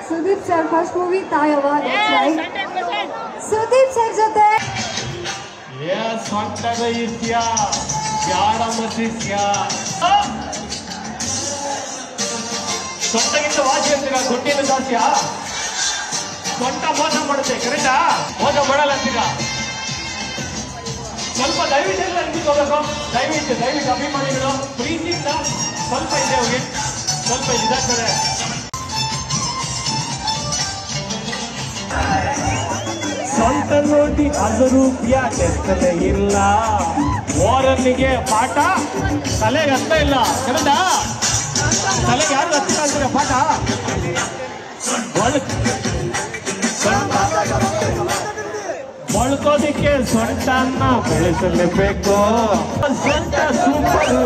Sudeep sir, first movie Tayava, that's right. Sudeep sir jote. Yes, Santa Isya, Yara Matisya. Santa ginta vaasi antiga, gottinu jastiya. Santa mosa madutte, correcta? Mosa madala antiga. ಸ್ವಲ್ಪ ದಯವಿಟ್ಟು ಎಲ್ಲ ನಿಂತ್ಕೋಬೇಕು ದಯವಿಟ್ಟು ಅಭಿಮಾನಿಗಳು ಪ್ರೀತಿಯಿಂದ ಸ್ವಲ್ಪ ಇದೆ ಹೋಗಿ ಸ್ವಲ್ಪ ಇದಾಗ್ತದೆ ಸ್ವಂತ ನೋಡಿ ಅದು ರೂಪಾಯ ಲೆಕ್ಕಲೇ ಇಲ್ಲ ಓರನ್ನಿಗೆ ಪಾಠ ತಲೆಗೆ ಅರ್ಥ ಇಲ್ಲ ಕರೆಕ್ಟಾ ತಲೆಗೆ ಯಾರು ಹತ್ತಿರ ಅಂತಾರೆ ಪಾಠ ಮೊಳ್ಕೋದಿಕ್ಕೆ ಸೊಂಟನ್ನ ಬೆಳೆಸಲೇಬೇಕು ಸೊಂಟ ಸೂಪರು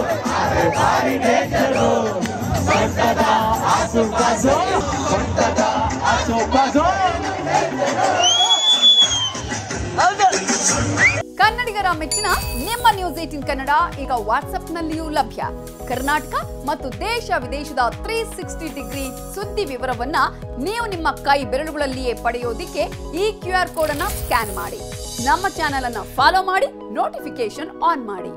ಭಾರಿ ಡೇಂಜರು ಸೊಂಟದ ಆಸುಪಾಸು ಸೊಂಟದ ಆಸುಪಾಸು ಕನ್ನಡಿಗರ ಮೆಚ್ಚಿನ ನಿಮ್ಮ ನ್ಯೂಸ್ 18 ಕನ್ನಡ ಈಗ ವಾಟ್ಸ್ಆಪ್ನಲ್ಲಿಯೂ ಲಭ್ಯ. ಕರ್ನಾಟಕ ಮತ್ತು ದೇಶ ವಿದೇಶದ 360 ಡಿಗ್ರಿ ಸುದ್ದಿ ವಿವರವನ್ನ ನೀವು ನಿಮ್ಮ ಕೈ ಬೆರಳುಗಳಲ್ಲಿಯೇ ಪಡೆಯೋದಿಕ್ಕೆ ಈ QR ಕೋಡ್ ಅನ್ನು ಸ್ಕ್ಯಾನ್ ಮಾಡಿ. ನಮ್ಮ ಚಾನೆಲ್ ಅನ್ನು ಫಾಲೋ ಮಾಡಿ, ನೋಟಿಫಿಕೇಶನ್ ಆನ್ ಮಾಡಿ.